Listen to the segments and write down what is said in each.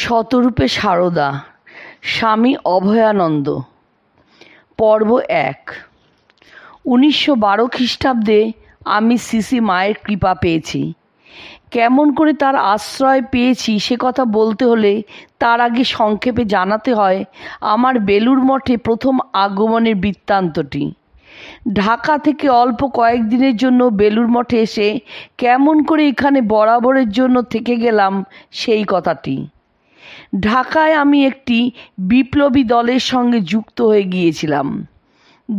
শতরূপে সারদা, স্বামী অভয়ানন্দ। পর্ব ১। ১৯১২ খ্রিস্টাব্দে আমি শ্রী মায়ের কৃপা পেয়েছি। কেমন করে তার আশ্রয় পেয়েছি সে কথা বলতে হলে তার আগে সংক্ষেপে জানাতে হয় আমার বেলুড় মঠে প্রথম আগমনের বৃত্তান্তটি। ঢাকা থেকে অল্প কয়েকদিনের জন্য বেলুড় মঠে এসে কেমন করে এখানে বরাবরের জন্য থেকে গেলাম সেই কথাটি। ঢাকায় আমি একটি বিপ্লবী দলের সঙ্গে যুক্ত হয়ে গিয়েছিলাম।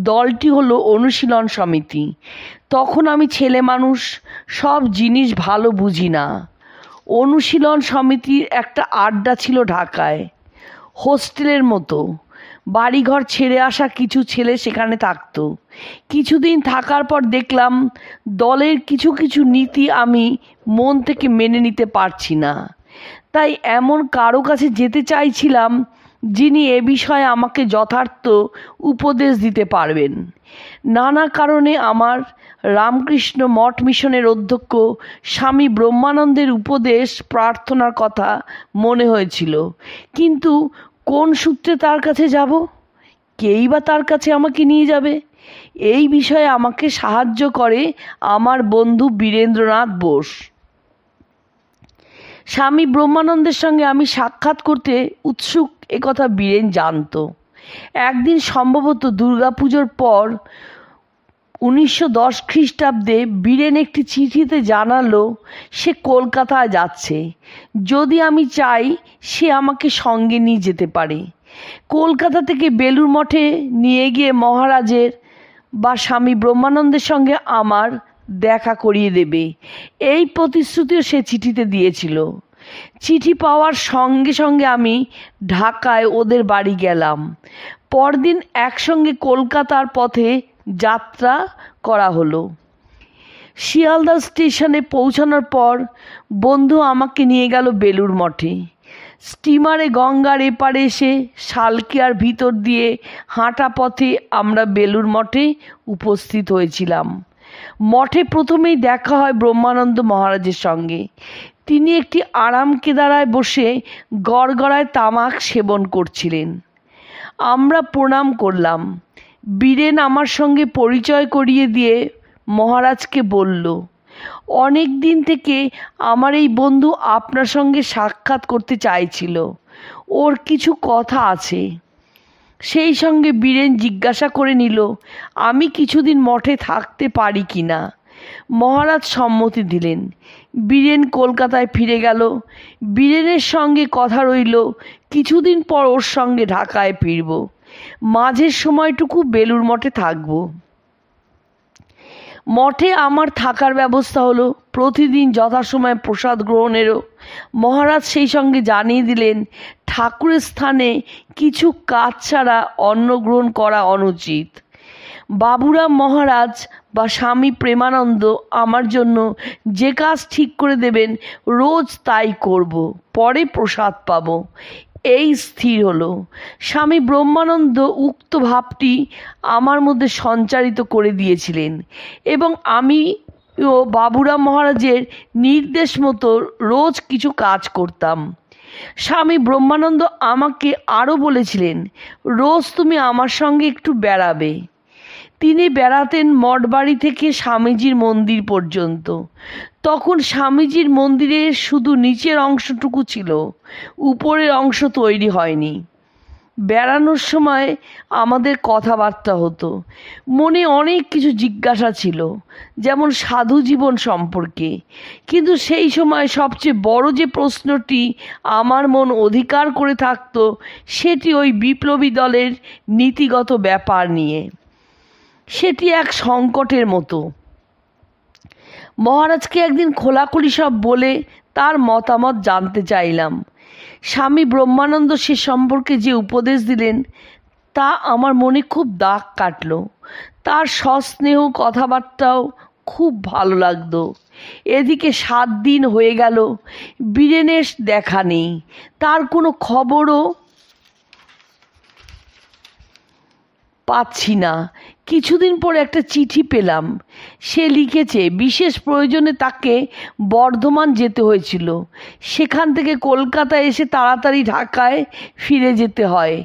দলটি হলো অনুশীলন সমিতি। তখন আমি ছেলে মানুষ, সব জিনিস ভালো বুঝি না। অনুশীলন সমিতির একটা আড্ডা ছিল ঢাকায়, হোস্টেলের মতো। বাড়িঘর ছেড়ে আসা কিছু ছেলে সেখানে থাকতো। কিছুদিন থাকার পর দেখলাম দলের কিছু কিছু নীতি আমি মন থেকে মেনে নিতে পারছি না। তাই এমন কারো কাছে যেতে চাইছিলাম যিনি এ বিষয়ে আমাকে যথার্থ উপদেশ দিতে পারবেন। নানা কারণে আমার রামকৃষ্ণ মঠ মিশনের অধ্যক্ষ স্বামী ব্রহ্মানন্দের উপদেশ প্রার্থনার কথা মনে হয়েছিল, কিন্তু কোন সূত্রে তার কাছে যাব? কেই বা তার কাছে আমাকে নিয়ে যাবে? এই বিষয়ে আমাকে সাহায্য করে আমার বন্ধু বীরেন্দ্রনাথ বোস। স্বামী ব্রহ্মানন্দের সঙ্গে আমি সাক্ষাৎ করতে উৎসুক একথা বীরেন জানত। একদিন সম্ভবত দুর্গাপুজোর পর ১৯১০ খ্রিস্টাব্দে বীরেন একটি চিঠিতে জানালো সে কলকাতায় যাচ্ছে। যদি আমি চাই সে আমাকে সঙ্গে নিয়ে যেতে পারে। কলকাতা থেকে বেলুড় মঠে নিয়ে গিয়ে মহারাজের বা স্বামী ব্রহ্মানন্দের সঙ্গে আমার দেখা করিয়ে দেবে, এই প্রতিশ্রুতিও সে চিঠিতে দিয়েছিল। চিঠি পাওয়ার সঙ্গে সঙ্গে আমি ঢাকায় ওদের বাড়ি গেলাম। পরদিন একসঙ্গে কলকাতার পথে যাত্রা করা হলো। শিয়ালদা স্টেশনে পৌঁছানোর পর বন্ধু আমাকে নিয়ে গেল বেলুড় মঠে। স্টিমারে গঙ্গার এপারে এসে শালকিয়ার ভিতর দিয়ে হাঁটা পথে আমরা বেলুড় মঠে উপস্থিত হয়েছিলাম। মঠে প্রথমেই দেখা হয় ব্রহ্মানন্দ মহারাজের সঙ্গে। তিনি একটি আরাম কেদারায় বসে গড়গড়ায় তামাক সেবন করছিলেন। আমরা প্রণাম করলাম। বীরেন আমার সঙ্গে পরিচয় করিয়ে দিয়ে মহারাজকে বলল, অনেক দিন থেকে আমার এই বন্ধু আপনার সঙ্গে সাক্ষাৎ করতে চাইছিল, ওর কিছু কথা আছে। সেই সঙ্গে বীরেন জিজ্ঞাসা করে নিল আমি কিছুদিন মঠে থাকতে পারি কি না। মহারাজ সম্মতি দিলেন। বীরেন কলকাতায় ফিরে গেল। বীরেনের সঙ্গে কথা রইল কিছুদিন পর ওর সঙ্গে ঢাকায় ফিরব। মাঝের সময়টুকু বেলুড় মঠে থাকব। মঠে আমার থাকার ব্যবস্থা হলো, প্রতিদিন যথাসময়ে প্রসাদ গ্রহণেরও। মহারাজ সেই সঙ্গে জানিয়ে দিলেন ঠাকুরের স্থানে কিছু কাজ ছাড়া অন্ন গ্রহণ করা অনুচিত। বাবুরাম মহারাজ বা স্বামী প্রেমানন্দ আমার জন্য যে কাজ ঠিক করে দেবেন রোজ তাই করব, পরে প্রসাদ পাব, এই স্থির হলো। স্বামী ব্রহ্মানন্দ উক্ত ভাবটি আমার মধ্যে সঞ্চারিত করে দিয়েছিলেন এবং আমিও বাবুরাম মহারাজের নির্দেশ মতো রোজ কিছু কাজ করতাম। স্বামী ব্রহ্মানন্দ আমাকে আরও বলেছিলেন রোজ তুমি আমার সঙ্গে একটু বেড়াবে। তিনি বেড়াতেন মঠবাড়ি থেকে স্বামীজির মন্দির পর্যন্ত। তখন স্বামীজির মন্দিরের শুধু নিচের অংশটুকু ছিল, উপরের অংশ তৈরি হয়নি। বেড়ানোর সময় আমাদের কথাবার্তা হতো। মনে অনেক কিছু জিজ্ঞাসা ছিল, যেমন সাধু জীবন সম্পর্কে। কিন্তু সেই সময় সবচেয়ে বড় যে প্রশ্নটি আমার মন অধিকার করে থাকতো সেটি ওই বিপ্লবী দলের নীতিগত ব্যাপার নিয়ে। সেটি এক সংকটের মতো। মহারাজকে একদিন খোলাখুলি সব বলে তার মতামত জানতে চাইলাম। স্বামী ব্রহ্মানন্দ সে সম্পর্কে যে উপদেশ দিলেন তা আমার মনে খুব দাগ কাটল। তার সস্নেহ কথাবার্তাও খুব ভালো লাগতো। এদিকে ৭ দিন হয়ে গেল, বীরেনের দেখা নেই, তার কোনো খবরও পাচ্ছি না। কিছুদিন পর একটা চিঠি পেলাম। সে লিখেছে বিশেষ প্রয়োজনে তাকে বর্ধমান যেতে হয়েছিল, সেখান থেকে কলকাতা এসে তাড়াতাড়ি ঢাকায় ফিরে যেতে হয়,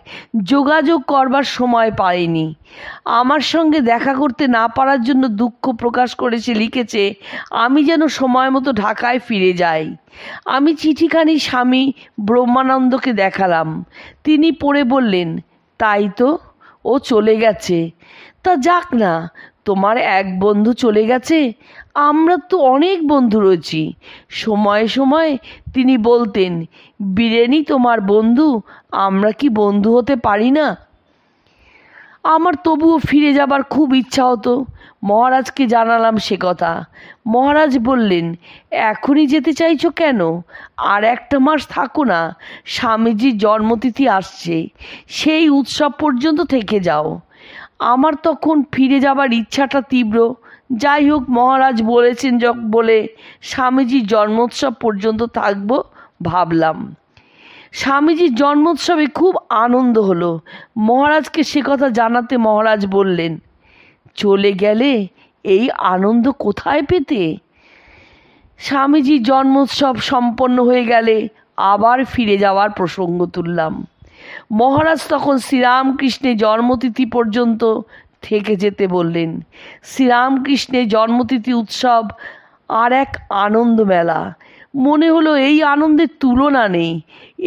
যোগাযোগ করবার সময় পায়নি। আমার সঙ্গে দেখা করতে না পারার জন্য দুঃখ প্রকাশ করে সে লিখেছে আমি যেন সময় মতো ঢাকায় ফিরে যাই। আমি চিঠিখানি স্বামী ব্রহ্মানন্দকে দেখালাম। তিনি পড়ে বললেন, তাই তো, ও চলে গেছে। তা যাক না, তোমার এক বন্ধু চলে গেছে, আমরা তো অনেক বন্ধু রয়েছি। সময়ে সময়ে তিনি বলতেন, বীরেনি তোমার বন্ধু, আমরা কি বন্ধু হতে পারি না? আমার তবুও ফিরে যাবার খুব ইচ্ছা হতো। মহারাজকে জানালাম সে কথা। মহারাজ বললেন, এখনই যেতে চাইছো কেন? আর একটা মাস থাকো না, স্বামীজির জন্মতিথি আসছে, সেই উৎসব পর্যন্ত থেকে যাও। আমার তখন ফিরে যাবার ইচ্ছাটা তীব্র। যাই হোক, মহারাজ বলেছেন বলে স্বামীজির জন্মোৎসব পর্যন্ত থাকবো ভাবলাম। স্বামীজির জন্মোৎসবে খুব আনন্দ হলো। মহারাজকে সে কথা জানাতে মহারাজ বললেন, চলে গেলে এই আনন্দ কোথায় পেতে? স্বামীজির জন্মোৎসব সম্পন্ন হয়ে গেলে আবার ফিরে যাওয়ার প্রসঙ্গ তুললাম। মহারাজ তখন শ্রীরামকৃষ্ণের জন্মতিথি পর্যন্ত থেকে যেতে বললেন। শ্রীরামকৃষ্ণের জন্মতিথি উৎসব আর এক আনন্দ মেলা। মনে হলো এই আনন্দের তুলনা নেই।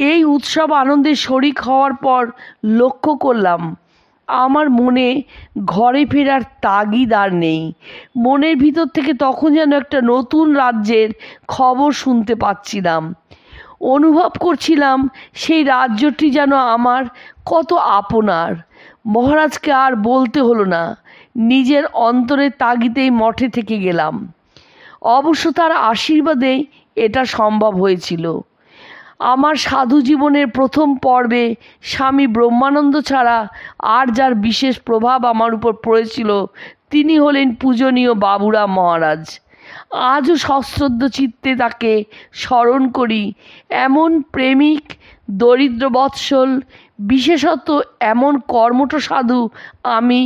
এই উৎসব আনন্দের শরিক হওয়ার পর লক্ষ্য করলাম আমার মনে ঘরে ফেরার তাগিদ আর নেই। মনের ভিতর থেকে তখন যেন একটা নতুন রাজ্যের খবর শুনতে পাচ্ছিলাম। অনুভব করছিলাম সেই রাজ্যটি যেন আমার কত আপনার। মহারাজকে আর বলতে হলো না, নিজের অন্তরের তাগিদেই মঠে থেকে গেলাম। অবশ্য তার আশীর্বাদেই এটা সম্ভব হয়েছিল। আমার সাধু জীবনের প্রথম পর্বে স্বামী ব্রহ্মানন্দ ছাড়া আর যার বিশেষ প্রভাব আমার উপর পড়েছিল তিনি হলেন পূজনীয় বাবুরাম মহারাজ। আজও সশ্রদ্ধ চিত্তে তাকে স্মরণ করি। এমন প্রেমিক, দরিদ্র বৎসল, বিশেষত এমন কর্মঠ সাধু আমি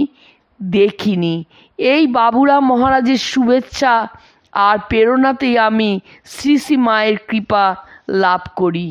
দেখিনি। এই বাবুরাম মহারাজের শুভেচ্ছা আর প্রেরণাতেই আমি শ্রী শ্রী মায়ের কৃপা লাভ করি।